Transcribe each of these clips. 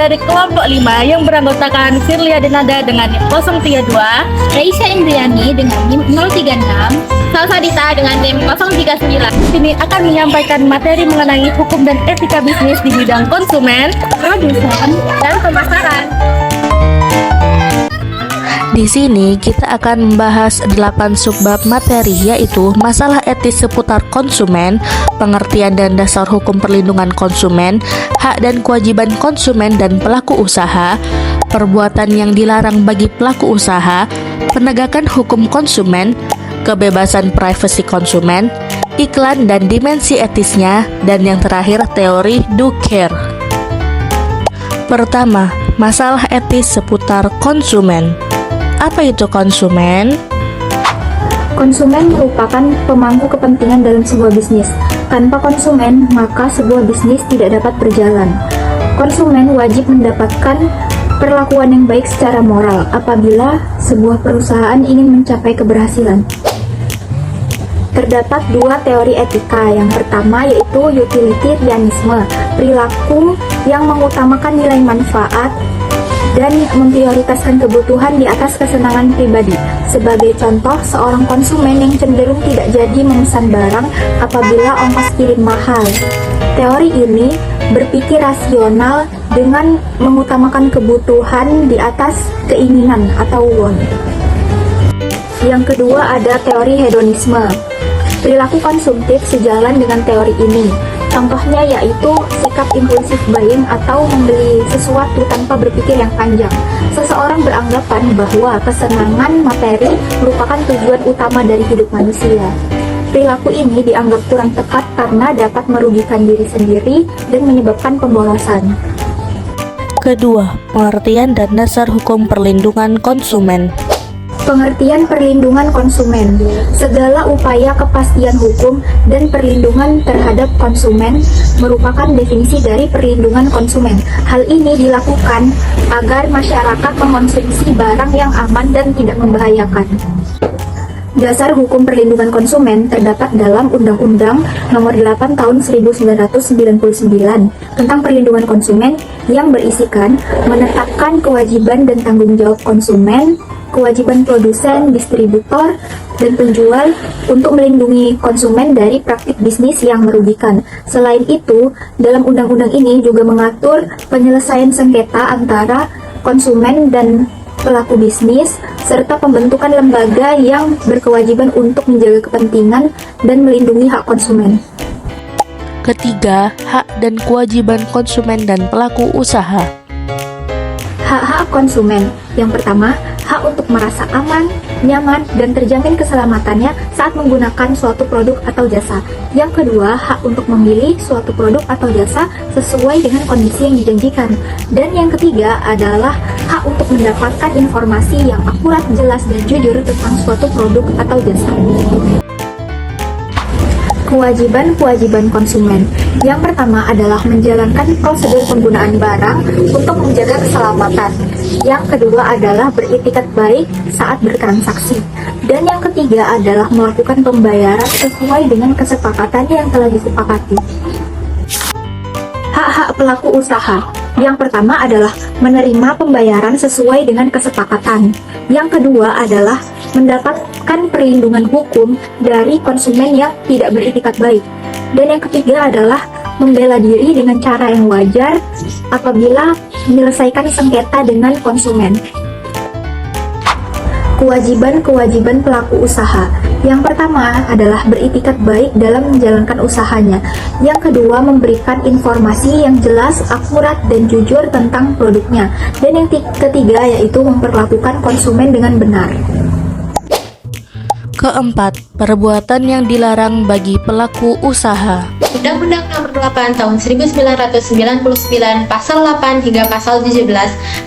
dari kelompok 5 yang beranggotakan Firlia Denada dengan NIM 032, Raisya Indriani dengan NIM 036, Salsa Dita dengan NIM 039. sini akan menyampaikan materi mengenai hukum dan etika bisnis di bidang konsumen, produsen, Dan pemasaran. Di sini kita akan membahas 8 subbab materi, yaitu masalah etis seputar konsumen, pengertian dan dasar hukum perlindungan konsumen, hak dan kewajiban konsumen dan pelaku usaha, perbuatan yang dilarang bagi pelaku usaha, penegakan hukum konsumen, kebebasan privasi konsumen, iklan dan dimensi etisnya, dan yang terakhir teori do care. Pertama, masalah etis seputar konsumen. Apa itu konsumen? konsumen merupakan pemangku kepentingan dalam sebuah bisnis. Tanpa konsumen, maka sebuah bisnis tidak dapat berjalan. Konsumen wajib mendapatkan perlakuan yang baik secara moral apabila sebuah perusahaan ingin mencapai keberhasilan. Terdapat 2 teori etika. Yang pertama yaitu utilitarianisme, perilaku yang mengutamakan nilai manfaat dan memprioritaskan kebutuhan di atas kesenangan pribadi. Sebagai contoh, seorang konsumen yang cenderung tidak jadi memesan barang apabila ongkos kirim mahal. Teori ini berpikir rasional dengan mengutamakan kebutuhan di atas keinginan atau want. Yang kedua ada teori hedonisme. Perilaku konsumtif sejalan dengan teori ini. Contohnya yaitu sikap impulsif buying atau membeli sesuatu tanpa berpikir yang panjang. Seseorang beranggapan bahwa kesenangan materi merupakan tujuan utama dari hidup manusia. Perilaku ini dianggap kurang tepat karena dapat merugikan diri sendiri dan menyebabkan pemborosan. Kedua, pengertian dan dasar hukum perlindungan konsumen. Pengertian perlindungan konsumen. Segala upaya kepastian hukum dan perlindungan terhadap konsumen merupakan definisi dari perlindungan konsumen. Hal ini dilakukan agar masyarakat mengonsumsi barang yang aman dan tidak membahayakan. Dasar hukum perlindungan konsumen terdapat dalam Undang-Undang Nomor 8 Tahun 1999 tentang perlindungan konsumen yang berisikan menetapkan kewajiban dan tanggung jawab konsumen, kewajiban produsen, distributor, dan penjual untuk melindungi konsumen dari praktik bisnis yang merugikan. Selain itu, dalam undang-undang ini juga mengatur penyelesaian sengketa antara konsumen dan pelaku bisnis, serta pembentukan lembaga yang berkewajiban untuk menjaga kepentingan dan melindungi hak konsumen. Ketiga, hak dan kewajiban konsumen dan pelaku usaha. Hak-hak konsumen. Yang pertama, hak untuk merasa aman, nyaman, dan terjamin keselamatannya saat menggunakan suatu produk atau jasa. Yang kedua, hak untuk memilih suatu produk atau jasa sesuai dengan kondisi yang dijanjikan. Dan yang ketiga adalah hak untuk mendapatkan informasi yang akurat, jelas, dan jujur tentang suatu produk atau jasa. Kewajiban-kewajiban konsumen. Yang pertama adalah menjalankan prosedur penggunaan barang untuk menjaga keselamatan. Yang kedua adalah beritikat baik saat bertransaksi. Dan yang ketiga adalah melakukan pembayaran sesuai dengan kesepakatan yang telah disepakati. Hak-hak pelaku usaha. Yang pertama adalah menerima pembayaran sesuai dengan kesepakatan. Yang kedua adalah mendapatkan perlindungan hukum dari konsumen yang tidak beritikat baik. Dan yang ketiga adalah membela diri dengan cara yang wajar apabila menyelesaikan sengketa dengan konsumen. Kewajiban-kewajiban pelaku usaha. Yang pertama adalah beritikat baik dalam menjalankan usahanya. Yang kedua, memberikan informasi yang jelas, akurat, dan jujur tentang produknya. Dan yang ketiga yaitu memperlakukan konsumen dengan benar. Keempat, perbuatan yang dilarang bagi pelaku usaha. Undang-Undang Nomor 8 Tahun 1999 Pasal 8 hingga Pasal 17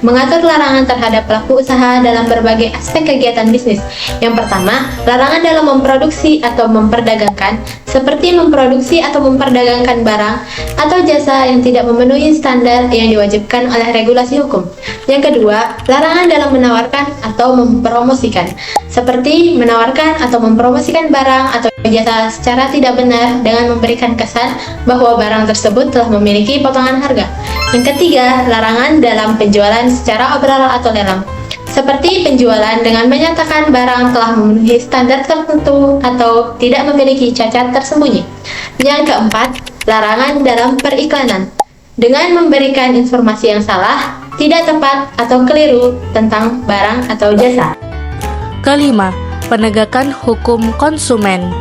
mengatur larangan terhadap pelaku usaha dalam berbagai aspek kegiatan bisnis. Yang pertama, larangan dalam memproduksi atau memperdagangkan, seperti memproduksi atau memperdagangkan barang atau jasa yang tidak memenuhi standar yang diwajibkan oleh regulasi hukum. Yang kedua, larangan dalam menawarkan atau mempromosikan, seperti menawarkan atau mempromosikan barang atau jasa secara tidak benar dengan memberikan kesan bahwa barang tersebut telah memiliki potongan harga. Yang ketiga, larangan dalam penjualan secara obral atau lelang, seperti penjualan dengan menyatakan barang telah memenuhi standar tertentu atau tidak memiliki cacat tersembunyi. Yang keempat, larangan dalam periklanan, dengan memberikan informasi yang salah, tidak tepat, atau keliru tentang barang atau jasa. Kelima, penegakan hukum konsumen.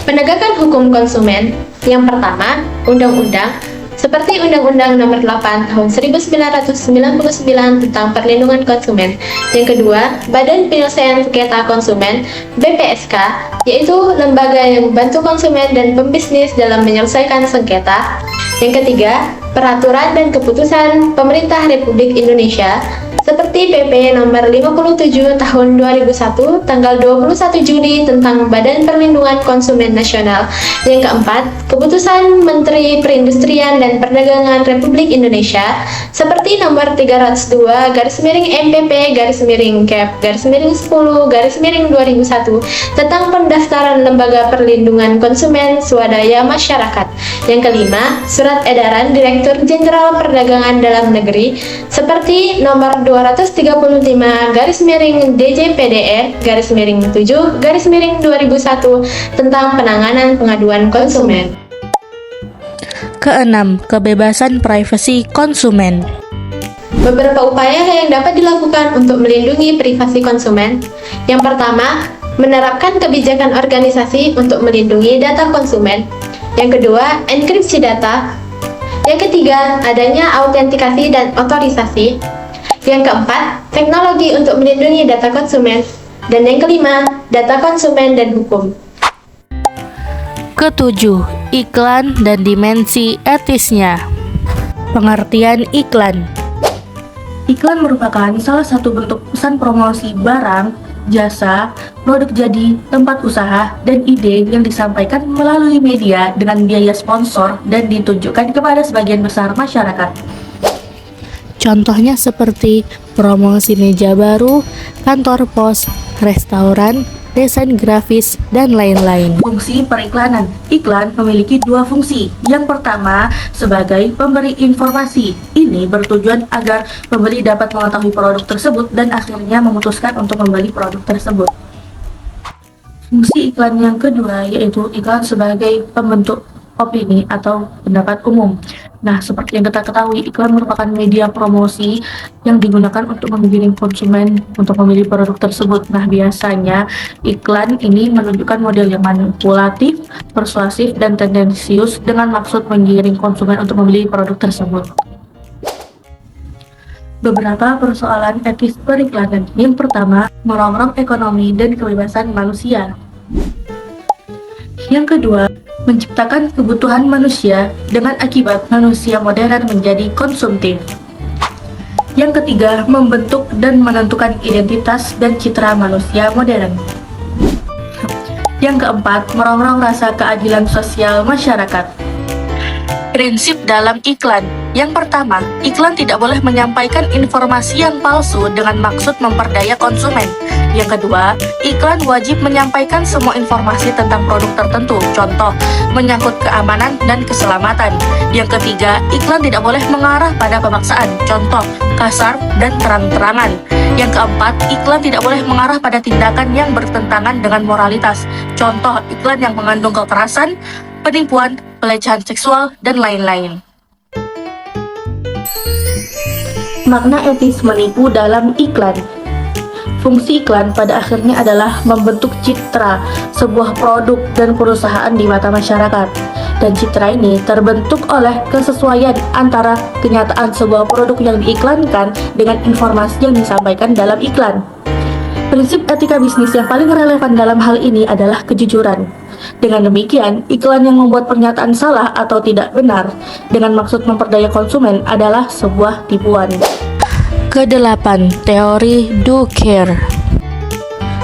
Penegakan hukum konsumen. Yang pertama, undang-undang seperti Undang-Undang Nomor 8 Tahun 1999 tentang Perlindungan Konsumen. Yang kedua, Badan Penyelesaian Sengketa Konsumen (BPSK), yaitu lembaga yang membantu konsumen dan pembisnis dalam menyelesaikan sengketa. Yang ketiga, peraturan dan keputusan Pemerintah Republik Indonesia seperti PP Nomor 57 Tahun 2001 tanggal 21 Juli tentang Badan Perlindungan Konsumen Nasional. Yang keempat, keputusan Menteri Perindustrian dan Perdagangan Republik Indonesia seperti Nomor 302 /MPP/Cap/10/2001 tentang pendaftaran lembaga perlindungan konsumen swadaya masyarakat. Yang kelima, surat edaran Direktur Jenderal Perdagangan Dalam Negeri seperti Nomor 235/DJPDR/7/2001 tentang penanganan pengaduan konsumen. Keenam, kebebasan privasi konsumen. Beberapa upaya yang dapat dilakukan untuk melindungi privasi konsumen. Yang pertama, menerapkan kebijakan organisasi untuk melindungi data konsumen. Yang kedua, enkripsi data. Yang ketiga, adanya autentikasi dan otorisasi. Yang keempat, teknologi untuk melindungi data konsumen. Dan yang kelima, data konsumen dan hukum. Ketujuh, iklan dan dimensi etisnya. Pengertian iklan. Iklan merupakan salah satu bentuk pesan promosi barang, jasa, produk jadi, tempat usaha, dan ide yang disampaikan melalui media dengan biaya sponsor dan ditunjukkan kepada sebagian besar masyarakat. Contohnya seperti promosi meja baru, kantor pos, restoran, desain grafis, dan lain-lain. Fungsi periklanan. Iklan memiliki dua fungsi. Yang pertama, sebagai pemberi informasi. Ini bertujuan agar pembeli dapat mengetahui produk tersebut dan akhirnya memutuskan untuk membeli produk tersebut. Fungsi iklan yang kedua yaitu iklan sebagai pembentuk opini atau pendapat umum. Nah, seperti yang kita ketahui, iklan merupakan media promosi yang digunakan untuk menggiring konsumen untuk memilih produk tersebut. Nah, biasanya iklan ini menunjukkan model yang manipulatif, persuasif, dan tendensius dengan maksud menggiring konsumen untuk memilih produk tersebut. Beberapa persoalan etis periklanan. Yang pertama, merongrong ekonomi dan kebebasan manusia. Yang kedua, menciptakan kebutuhan manusia dengan akibat manusia modern menjadi konsumtif. Yang ketiga, membentuk dan menentukan identitas dan citra manusia modern. Yang keempat, merongrong rasa keadilan sosial masyarakat. Prinsip dalam iklan. Yang pertama, iklan tidak boleh menyampaikan informasi yang palsu dengan maksud memperdaya konsumen. Yang kedua, iklan wajib menyampaikan semua informasi tentang produk tertentu, contoh, menyangkut keamanan dan keselamatan. Yang ketiga, iklan tidak boleh mengarah pada pemaksaan, contoh, kasar dan terang-terangan. Yang keempat, iklan tidak boleh mengarah pada tindakan yang bertentangan dengan moralitas, contoh, iklan yang mengandung kekerasan, penipuan, pelecehan seksual, dan lain-lain. Makna etis menipu dalam iklan. Fungsi iklan pada akhirnya adalah membentuk citra sebuah produk dan perusahaan di mata masyarakat. Dan citra ini terbentuk oleh kesesuaian antara kenyataan sebuah produk yang diiklankan dengan informasi yang disampaikan dalam iklan. Prinsip etika bisnis yang paling relevan dalam hal ini adalah kejujuran. Dengan demikian, iklan yang membuat pernyataan salah atau tidak benar dengan maksud memperdaya konsumen adalah sebuah tipuan. Kedelapan, teori Duker.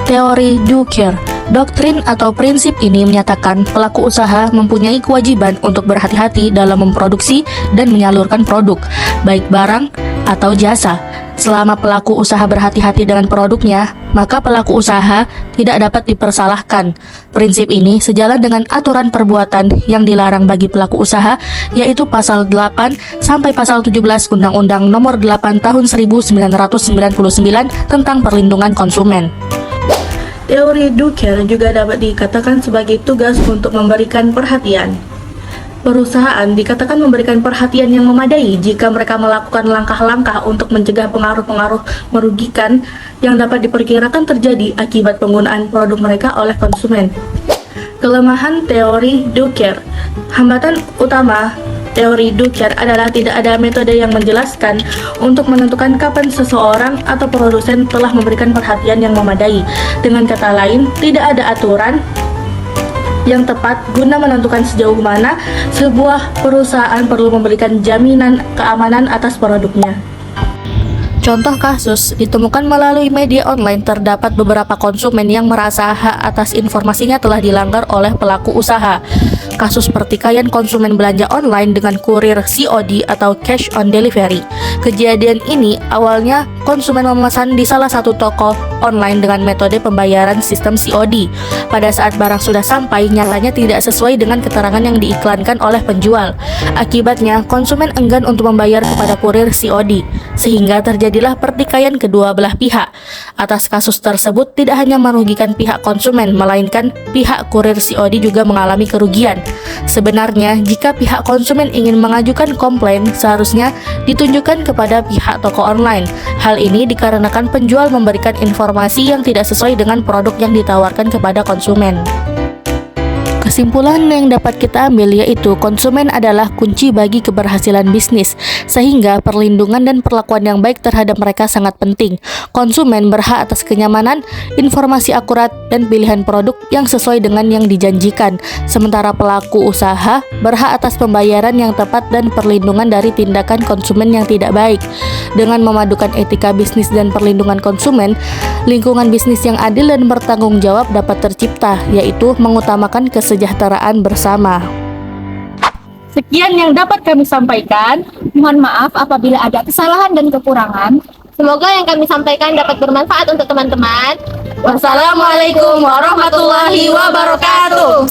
Teori Duker. Doktrin atau prinsip ini menyatakan pelaku usaha mempunyai kewajiban untuk berhati-hati dalam memproduksi dan menyalurkan produk, baik barang, atau jasa. Selama pelaku usaha berhati-hati dengan produknya, maka pelaku usaha tidak dapat dipersalahkan. Prinsip ini sejalan dengan aturan perbuatan yang dilarang bagi pelaku usaha, yaitu pasal 8 sampai pasal 17 Undang-Undang Nomor 8 Tahun 1999 tentang perlindungan konsumen. Teori Duker juga dapat dikatakan sebagai tugas untuk memberikan perhatian. Perusahaan dikatakan memberikan perhatian yang memadai jika mereka melakukan langkah-langkah untuk mencegah pengaruh-pengaruh merugikan yang dapat diperkirakan terjadi akibat penggunaan produk mereka oleh konsumen. Kelemahan teori Duker. Hambatan utama teori Duker adalah tidak ada metode yang menjelaskan untuk menentukan kapan seseorang atau produsen telah memberikan perhatian yang memadai. Dengan kata lain, tidak ada aturan yang tepat guna menentukan sejauh mana sebuah perusahaan perlu memberikan jaminan keamanan atas produknya. Contoh kasus ditemukan melalui media online, terdapat beberapa konsumen yang merasa hak atas informasinya telah dilanggar oleh pelaku usaha. Kasus pertikaian konsumen belanja online dengan kurir COD atau cash on delivery. Kejadian ini awalnya konsumen memesan di salah satu toko online dengan metode pembayaran sistem COD. Pada saat barang sudah sampai, nyatanya tidak sesuai dengan keterangan yang diiklankan oleh penjual. Akibatnya, konsumen enggan untuk membayar kepada kurir COD, sehingga terjadilah pertikaian kedua belah pihak. Atas kasus tersebut tidak hanya merugikan pihak konsumen, melainkan pihak kurir COD juga mengalami kerugian. Sebenarnya, jika pihak konsumen ingin mengajukan komplain, seharusnya ditunjukkan kepada pihak toko online. Hal ini dikarenakan penjual memberikan informasi yang tidak sesuai dengan produk yang ditawarkan kepada konsumen. Kesimpulan yang dapat kita ambil yaitu konsumen adalah kunci bagi keberhasilan bisnis, sehingga perlindungan dan perlakuan yang baik terhadap mereka sangat penting. Konsumen berhak atas kenyamanan, informasi akurat, dan pilihan produk yang sesuai dengan yang dijanjikan, sementara pelaku usaha berhak atas pembayaran yang tepat dan perlindungan dari tindakan konsumen yang tidak baik. Dengan memadukan etika bisnis dan perlindungan konsumen, lingkungan bisnis yang adil dan bertanggung jawab dapat tercipta, yaitu mengutamakan kesejahteraan bersama. Sekian yang dapat kami sampaikan. Mohon maaf apabila ada kesalahan dan kekurangan. Semoga yang kami sampaikan dapat bermanfaat untuk teman-teman. Wassalamualaikum warahmatullahi wabarakatuh.